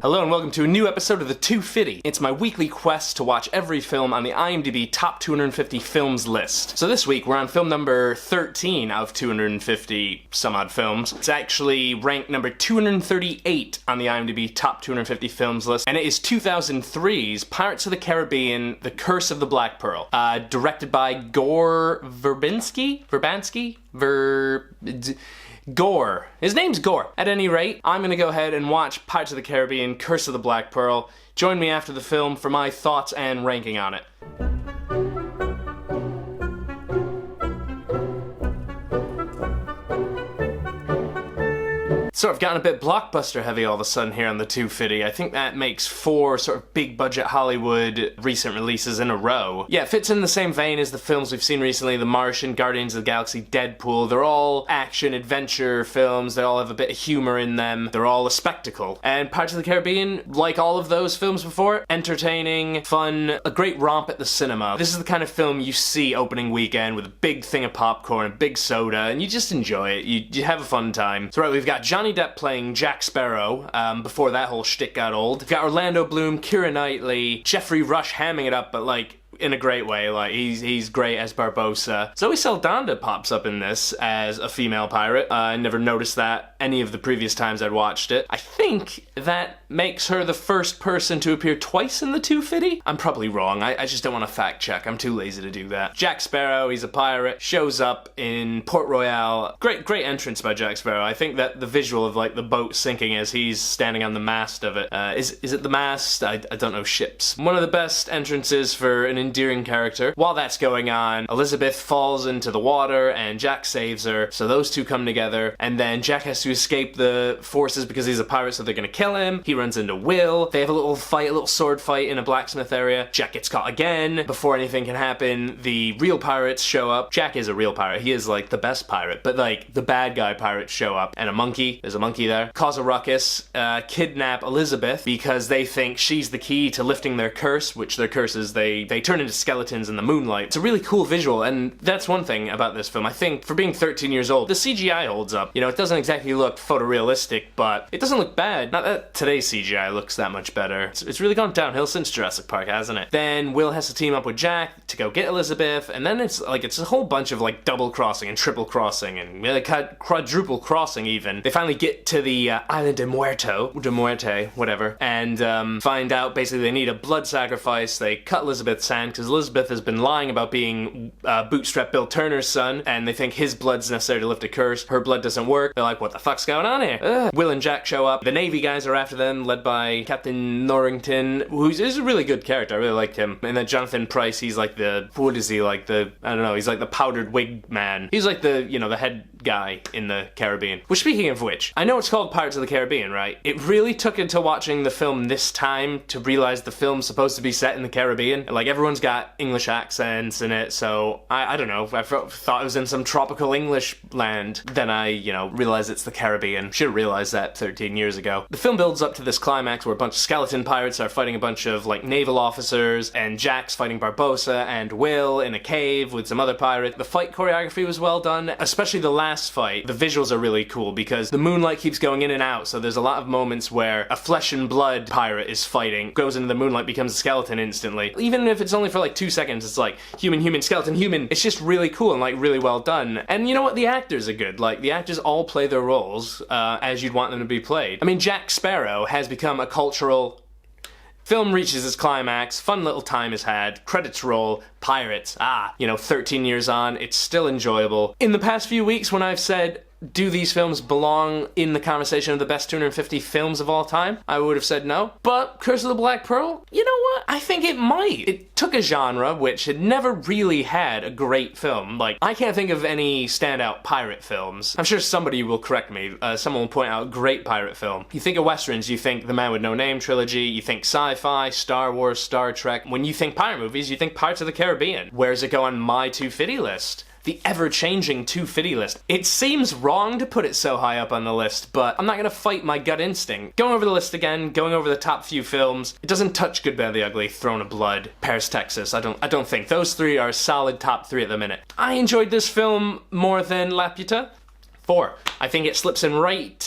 Hello and welcome to a new episode of the Two-Fiddy. It's my weekly quest to watch every film on the IMDB Top 250 Films list. So this week we're on film number 13 out of 250 some odd films. It's actually ranked number 238 on the IMDB Top 250 Films list, and it is 2003's Pirates of the Caribbean, The Curse of the Black Pearl. Directed by Gore Verbinski? Gore. His name's Gore. At any rate, I'm gonna go ahead and watch Pirates of the Caribbean, Curse of the Black Pearl. Join me after the film for my thoughts and ranking on it. So I've gotten a bit blockbuster heavy all of a sudden here on the Two-Fiddy. I think that makes 4 sort of big budget Hollywood recent releases in a row. Yeah, it fits in the same vein as the films we've seen recently, The Martian, Guardians of the Galaxy, Deadpool. They're all action, adventure films. They all have a bit of humor in them. They're all a spectacle. And Pirates of the Caribbean, like all of those films before, entertaining, fun, a great romp at the cinema. This is the kind of film you see opening weekend with a big thing of popcorn, a big soda, and you just enjoy it. You have a fun time. So right, we've got Johnny Depp playing Jack Sparrow, before that whole shtick got old. We've got Orlando Bloom, Keira Knightley, Jeffrey Rush hamming it up, but like, in a great way. Like, he's great as Barbossa. Zoe Saldana pops up in this as a female pirate. I never noticed that any of the previous times I'd watched it. I think that makes her the first person to appear twice in the Two-Fiddy? I'm probably wrong. I just don't want to fact check. I'm too lazy to do that. Jack Sparrow, he's a pirate, shows up in Port Royale. Great entrance by Jack Sparrow. I think that the visual of like the boat sinking as he's standing on the mast of it. Is it the mast? I don't know ships. One of the best entrances for an endearing character. While that's going on, Elizabeth falls into the water and Jack saves her, so those two come together, and then Jack has to escape the forces because he's a pirate, so they're gonna kill him. He runs into Will. They have a little fight, a little sword fight in a blacksmith area. Jack gets caught again. Before anything can happen, the real pirates show up. Jack is a real pirate. He is like the best pirate, but like the bad guy pirates show up, and a monkey, there's a monkey there, cause a ruckus, kidnap Elizabeth because they think she's the key to lifting their curse, which their curse is they turn into skeletons in the moonlight. It's a really cool visual, and that's one thing about this film. I think for being 13 years old, the CGI holds up. You know, it doesn't exactly look photorealistic, but it doesn't look bad. Not that today's CGI looks that much better. It's really gone downhill since Jurassic Park, hasn't it? Then Will has to team up with Jack to go get Elizabeth, and then it's a whole bunch of like double crossing and triple crossing and quadruple crossing even. They finally get to the Island de Muerte, whatever, and find out basically they need a blood sacrifice. They cut Elizabeth's hand because Elizabeth has been lying about being Bootstrap Bill Turner's son, and they think his blood's necessary to lift a curse. Her blood doesn't work. They're like, what the fuck's going on here? Ugh. Will and Jack show up. The Navy guys are after them, led by Captain Norrington, who's a really good character. I really liked him. And then Jonathan Pryce, he's like the, what is he, like the, I don't know, he's like the powdered wig man. He's like the, you know, the head guy in the Caribbean. Well, speaking of which, I know it's called Pirates of the Caribbean, right? It really took until watching the film this time to realize the film's supposed to be set in the Caribbean. Like, everyone's got English accents in it, so I don't know. I thought it was in some tropical English land. Then I, you know, realized it's the Caribbean. Should have realized that 13 years ago. The film builds up to this climax where a bunch of skeleton pirates are fighting a bunch of, like, naval officers, and Jack's fighting Barbossa and Will in a cave with some other pirates. The fight choreography was well done, especially the last fight. The visuals are really cool because the moonlight keeps going in and out, so there's a lot of moments where a flesh and blood pirate is fighting, goes into the moonlight, becomes a skeleton instantly. Even if it's only for like 2 seconds, it's like human, skeleton, human. It's just really cool and like really well done. And you know what? The actors are good. Like, the actors all play their roles as you'd want them to be played. I mean, Jack Sparrow has become a cultural... Film reaches its climax, fun little time is had, credits roll, pirates, 13 years on, it's still enjoyable. In the past few weeks when I've said, do these films belong in the conversation of the best 250 films of all time? I would have said no. But Curse of the Black Pearl? You know what? I think it might. It took a genre which had never really had a great film. Like, I can't think of any standout pirate films. I'm sure somebody will correct me. Someone will point out a great pirate film. You think of westerns, you think The Man with No Name trilogy, you think sci-fi, Star Wars, Star Trek. When you think pirate movies, you think Pirates of the Caribbean. Where does it go on my Two-Fiddy list? The ever-changing Two-Fiddy list. It seems wrong to put it so high up on the list, but I'm not gonna fight my gut instinct. Going over the list again, going over the top few films, it doesn't touch Good, Bad, the Ugly, Throne of Blood, Paris, Texas. I don't think. Those three are solid top 3 at the minute. I enjoyed this film more than Laputa. 4. I think it slips in right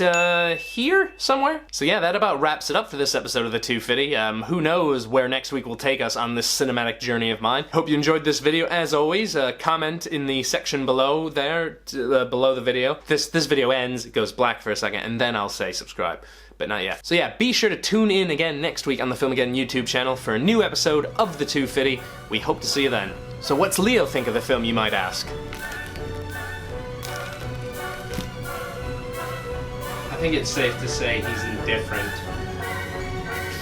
here somewhere. So yeah, that about wraps it up for this episode of the Two-Fiddy. Who knows where next week will take us on this cinematic journey of mine. Hope you enjoyed this video. As always, comment in the section below there, below the video. This video ends, it goes black for a second, and then I'll say subscribe. But not yet. So yeah, be sure to tune in again next week on the Filmageddon YouTube channel for a new episode of the Two-Fiddy. We hope to see you then. So what's Leo think of the film, you might ask? I think it's safe to say he's indifferent.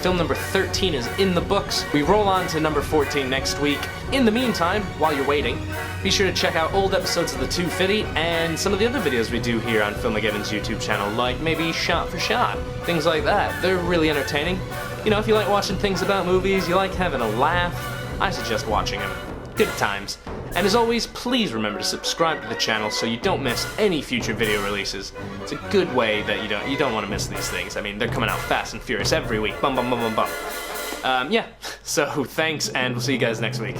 Film number 13 is in the books. We roll on to number 14 next week. In the meantime, while you're waiting, be sure to check out old episodes of the Two-Fiddy and some of the other videos we do here on Filmageddon's YouTube channel, like maybe Shot for Shot, things like that. They're really entertaining. You know, if you like watching things about movies, you like having a laugh, I suggest watching them. Good times. And as always, please remember to subscribe to the channel so you don't miss any future video releases. It's a good way that you don't want to miss these things. I mean, they're coming out fast and furious every week. Bum bum bum bum bum. Yeah, so thanks, and we'll see you guys next week.